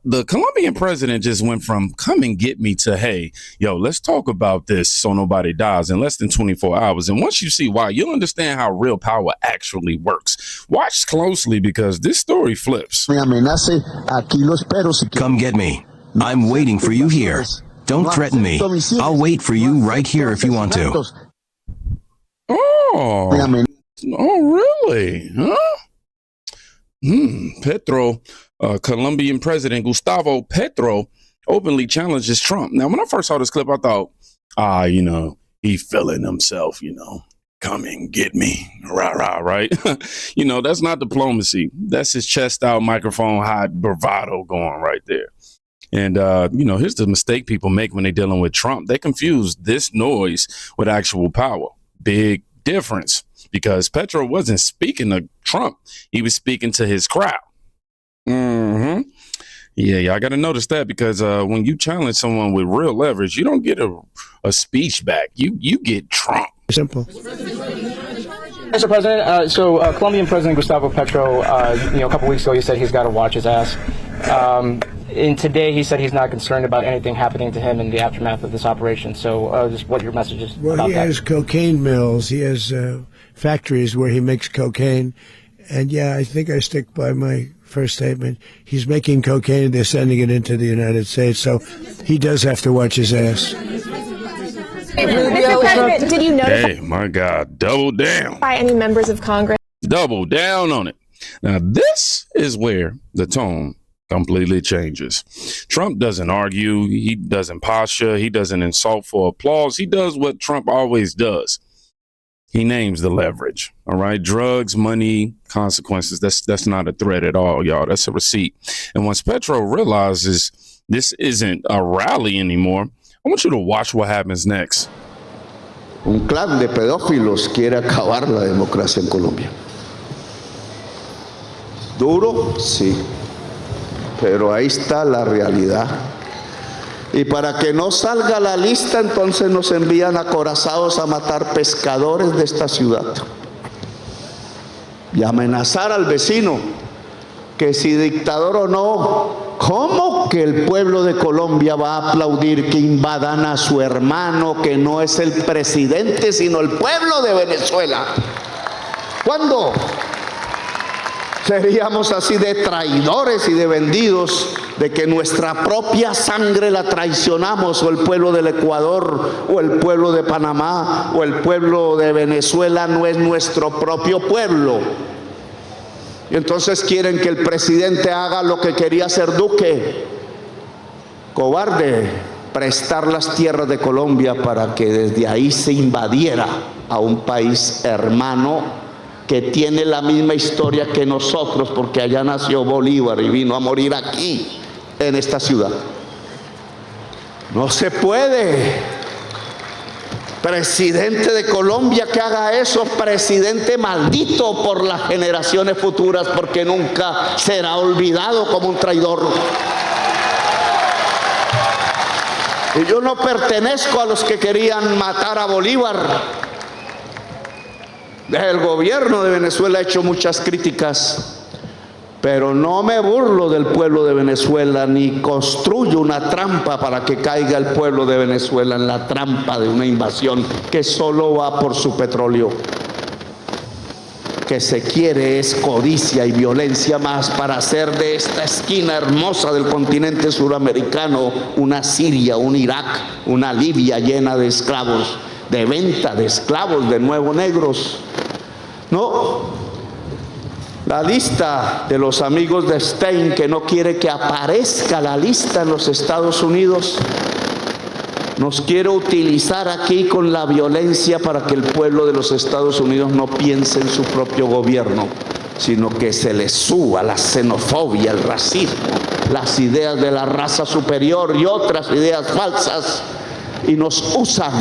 the Colombian president just went from come and get me to, hey, yo, let's talk about this so nobody dies in less than 24 hours. And once you see why, you'll understand how real power actually works. Watch closely because this story flips. Come get me. I'm waiting for you here. Don't threaten me. I'll wait for you right here if you want to. Oh, really? Huh? Petro, Colombian President Gustavo Petro openly challenges Trump. Now, when I first saw this clip, I thought, he feeling himself, come and get me, rah, rah, right? That's not diplomacy. That's his chest out, microphone high bravado going right there. And, here's the mistake people make when they're dealing with Trump. They confuse this noise with actual power. Big difference, because Petro wasn't speaking to Trump. He was speaking to his crowd. Yeah, I got to notice that, because when you challenge someone with real leverage, you don't get a speech back. You get Trump. Simple. Mr. President, Colombian President Gustavo Petro, a couple weeks ago, he said he's got to watch his ass. And today he said he's not concerned about anything happening to him in the aftermath of this operation. So just what your message is about that. Well, he has cocaine mills. He has factories where he makes cocaine. And, yeah, I think I stick by my first statement. He's making cocaine. They're sending it into the United States. So he does have to watch his ass. Mr. President, did you notify Hey, my God, double down. Any members of Congress? Double down on it. Now, this is where the tone completely changes. Trump doesn't argue. He doesn't posture. He doesn't insult for applause. He does what Trump always does. He names the leverage. All right. Drugs, money, consequences. That's not a threat at all, y'all. That's a receipt. And once Petro realizes this isn't a rally anymore, I want you to watch what happens next. Un clan de pedófilos quiere acabar la democracia en Colombia. Duro, sí, pero ahí está la realidad. Y para que no salga la lista, entonces nos envían acorazados a matar pescadores de esta ciudad y amenazar al vecino que si dictador o no. ¿Cómo que el pueblo de Colombia va a aplaudir que invadan a su hermano, que no es el presidente, sino el pueblo de Venezuela? ¿Cuándo? Seríamos así de traidores y de vendidos, de que nuestra propia sangre la traicionamos, o el pueblo del Ecuador, o el pueblo de Panamá, o el pueblo de Venezuela no es nuestro propio pueblo. Y entonces quieren que el presidente haga lo que quería hacer Duque, cobarde, prestar las tierras de Colombia para que desde ahí se invadiera a un país hermano que tiene la misma historia que nosotros, porque allá nació Bolívar y vino a morir aquí, en esta ciudad. No se puede. Presidente de Colombia que haga eso, presidente maldito por las generaciones futuras, porque nunca será olvidado como un traidor. Y yo no pertenezco a los que querían matar a Bolívar. El gobierno de Venezuela ha hecho muchas críticas, pero no me burlo del pueblo de Venezuela, ni construyo una trampa para que caiga el pueblo de Venezuela en la trampa de una invasión que solo va por su petróleo. Que se quiere es codicia y violencia más para hacer de esta esquina hermosa del continente suramericano una Siria, un Irak, una Libia llena de esclavos, de venta de esclavos, de nuevo negros. No. La lista de los amigos de Stein, que no quiere que aparezca la lista en los Estados Unidos, nos quiere utilizar aquí con la violencia para que el pueblo de los Estados Unidos no piense en su propio gobierno, sino que se le suba la xenofobia, el racismo, las ideas de la raza superior y otras ideas falsas, y nos usan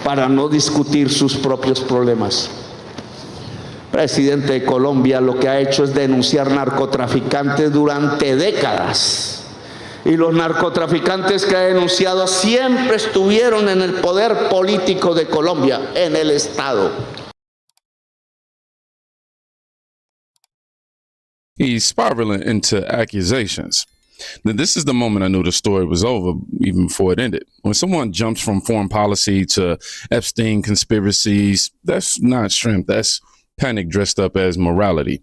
para no discutir sus propios problemas. Presidente de Colombia lo que ha hecho es denunciar narcotraficantes durante décadas. Y los narcotraficantes que ha denunciado siempre estuvieron en el poder político de Colombia, en el Estado. He's spiraling into accusations. Now, this is the moment I knew the story was over, even before it ended. When someone jumps from foreign policy to Epstein conspiracies, that's not strength. That's panic dressed up as morality.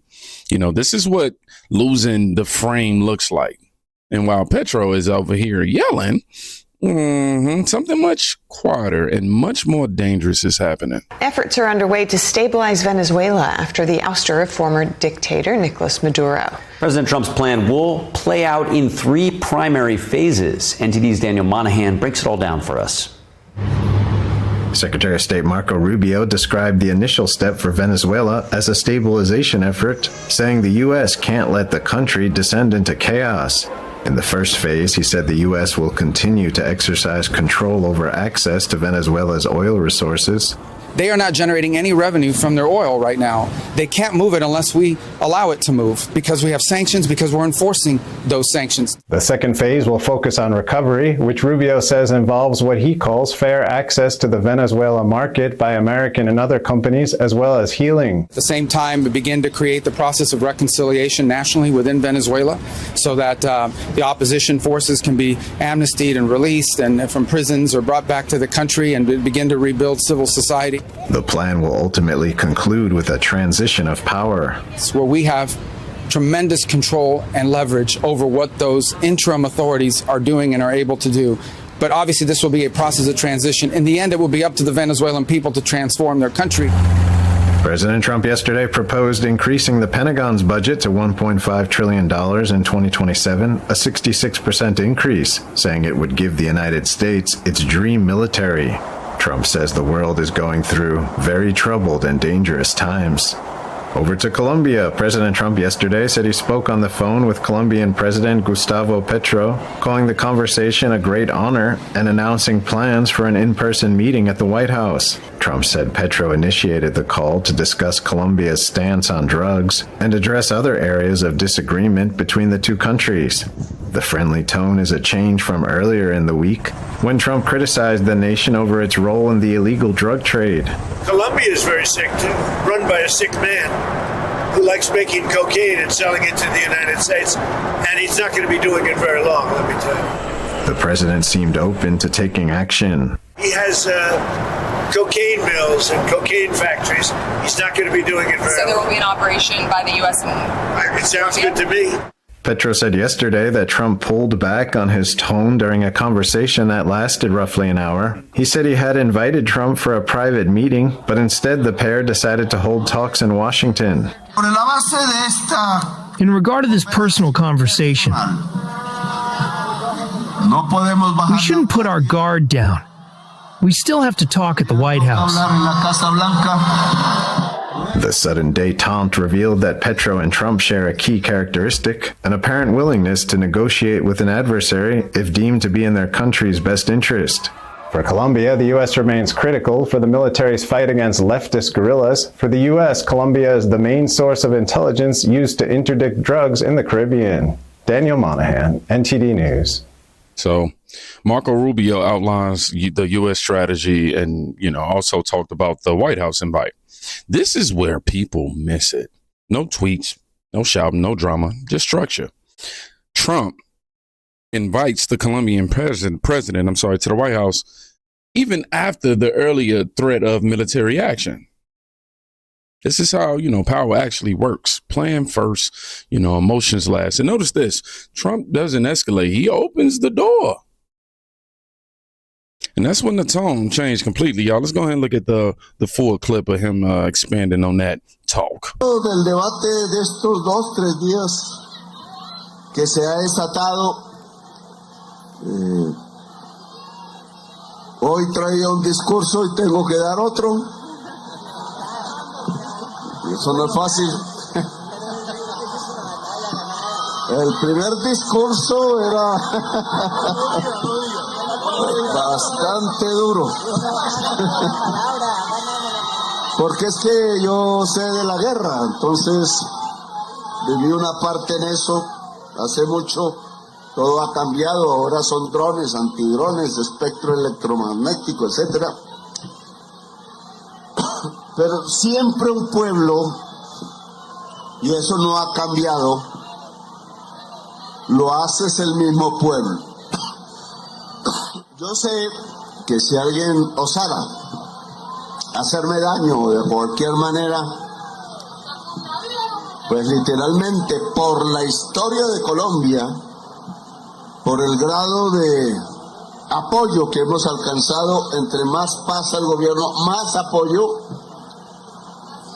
This is what losing the frame looks like. And while Petro is over here yelling, something much quieter and much more dangerous is happening. Efforts are underway to stabilize Venezuela after the ouster of former dictator Nicolas Maduro. President Trump's plan will play out in 3 primary phases. NTD's Daniel Monahan breaks it all down for us. Secretary of State Marco Rubio described the initial step for Venezuela as a stabilization effort, saying the U.S. can't let the country descend into chaos. In the first phase, he said the U.S. will continue to exercise control over access to Venezuela's oil resources. They are not generating any revenue from their oil right now. They can't move it unless we allow it to move because we have sanctions, because we're enforcing those sanctions. The second phase will focus on recovery, which Rubio says involves what he calls fair access to the Venezuela market by American and other companies, as well as healing. At the same time, we begin to create the process of reconciliation nationally within Venezuela so that the opposition forces can be amnestied and released and from prisons or brought back to the country and begin to rebuild civil society. The plan will ultimately conclude with a transition of power. It's where we have tremendous control and leverage over what those interim authorities are doing and are able to do. But obviously this will be a process of transition. In the end, it will be up to the Venezuelan people to transform their country. President Trump yesterday proposed increasing the Pentagon's budget to $1.5 trillion in 2027, a 66% increase, saying it would give the United States its dream military. Trump says the world is going through very troubled and dangerous times. Over to Colombia. President Trump yesterday said he spoke on the phone with Colombian President Gustavo Petro, calling the conversation a great honor and announcing plans for an in-person meeting at the White House. Trump said Petro initiated the call to discuss Colombia's stance on drugs and address other areas of disagreement between the two countries. The friendly tone is a change from earlier in the week when Trump criticized the nation over its role in the illegal drug trade. Colombia is very sick, too, run by a sick man who likes making cocaine and selling it to the United States, and he's not going to be doing it very long, let me tell you. The president seemed open to taking action. He has cocaine mills and cocaine factories. He's not going to be doing it very long. So there will be an operation by the U.S. It sounds good to me. Petro said yesterday that Trump pulled back on his tone during a conversation that lasted roughly an hour. He said he had invited Trump for a private meeting, but instead the pair decided to hold talks in Washington. In regard to this personal conversation, we shouldn't put our guard down. We still have to talk at the White House. The sudden détente revealed that Petro and Trump share a key characteristic, an apparent willingness to negotiate with an adversary if deemed to be in their country's best interest. For Colombia, the U.S. remains critical for the military's fight against leftist guerrillas. For the U.S., Colombia is the main source of intelligence used to interdict drugs in the Caribbean. Daniel Monahan, NTD News. So Marco Rubio outlines the U.S. strategy and, also talked about the White House invite. This is where people miss it. No tweets, no shouting, no drama, just structure. Trump invites the Colombian president to the White House, even after the earlier threat of military action. This is how, power actually works. Plan first, emotions last. And notice this, Trump doesn't escalate. He opens the door. And that's when the tone changed completely, y'all. Let's go ahead and look at the full clip of him expanding on that talk. Del debate de estos 2-3 días que se ha desatado, hoy traía un discurso y tengo que dar otro. Y eso no es fácil. El primer discurso era bastante duro. Porque es que yo sé de la guerra, entonces viví una parte en eso hace mucho. Todo ha cambiado, ahora son drones, antidrones, espectro electromagnético, etc. Pero siempre un pueblo, y eso no ha cambiado, lo hace es el mismo pueblo. Yo sé que si alguien osara hacerme daño de cualquier manera, pues literalmente por la historia de Colombia, por el grado de apoyo que hemos alcanzado, entre más pasa el gobierno, más apoyo,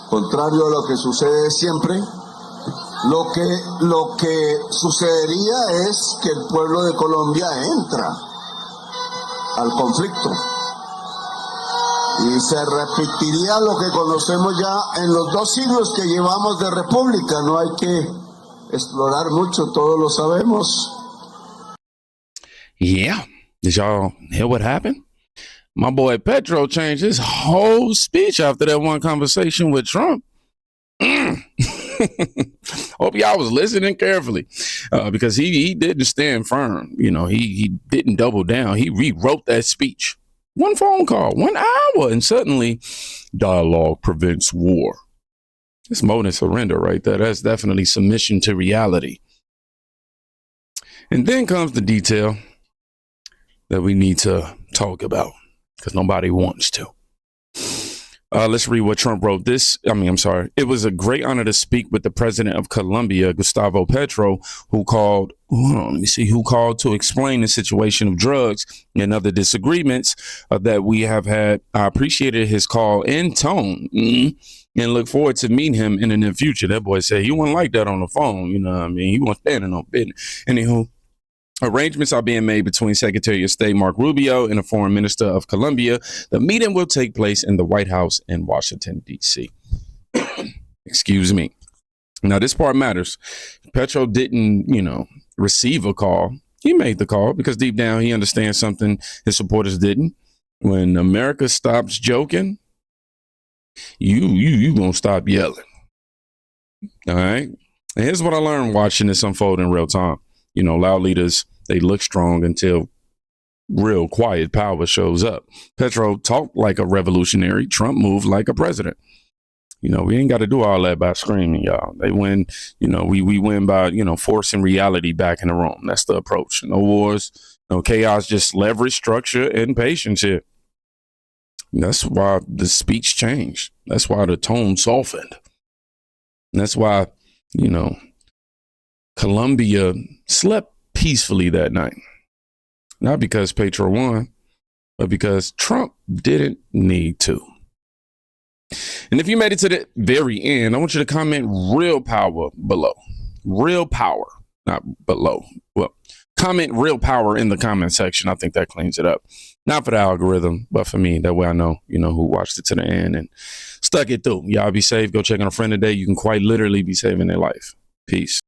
contrario a lo que sucede siempre, lo que sucedería es que el pueblo de Colombia entra al conflicto y se repetiría lo que conocemos ya en los 2 siglos que llevamos de república. No hay que explorar mucho, todos lo sabemos. Yeah. Did y'all hear what happened? My boy Petro changed his whole speech after that one conversation with Trump. Hope y'all was listening carefully, because he didn't stand firm. You know, he didn't double down. He rewrote that speech. One phone call, 1 hour, and suddenly dialogue prevents war. It's more than surrender right there. That's definitely submission to reality. And then comes the detail that we need to talk about because nobody wants to. Let's read what Trump wrote. It was a great honor to speak with the president of Colombia, Gustavo Petro, who called to explain the situation of drugs and other disagreements that we have had. I appreciated his call and tone and look forward to meeting him in the near future. That boy said he wasn't like that on the phone. You know what I mean? He wasn't standing on business. Anywho, arrangements are being made between Secretary of State Marco Rubio and the Foreign Minister of Colombia. The meeting will take place in the White House in Washington, D.C. Excuse me. Now, this part matters. Petro didn't, receive a call. He made the call because deep down he understands something his supporters didn't. When America stops joking, you gonna stop yelling. All right? And here's what I learned watching this unfold in real time. Loud leaders, they look strong until real quiet power shows up. Petro talked like a revolutionary. Trump moved like a president. We ain't got to do all that by screaming, y'all. They win, we win by, forcing reality back in the room. That's the approach. No wars, no chaos, just leverage, structure, and patience here. That's why the speech changed. That's why the tone softened. And that's why, Colombia slept peacefully that night. Not because Petro won, but because Trump didn't need to. And if you made it to the very end, I want you to comment real power below. Real power, not below. Well, comment real power in the comment section. I think that cleans it up. Not for the algorithm, but for me. That way I know, who watched it to the end and stuck it through. Y'all be safe. Go check on a friend today. You can quite literally be saving their life. Peace.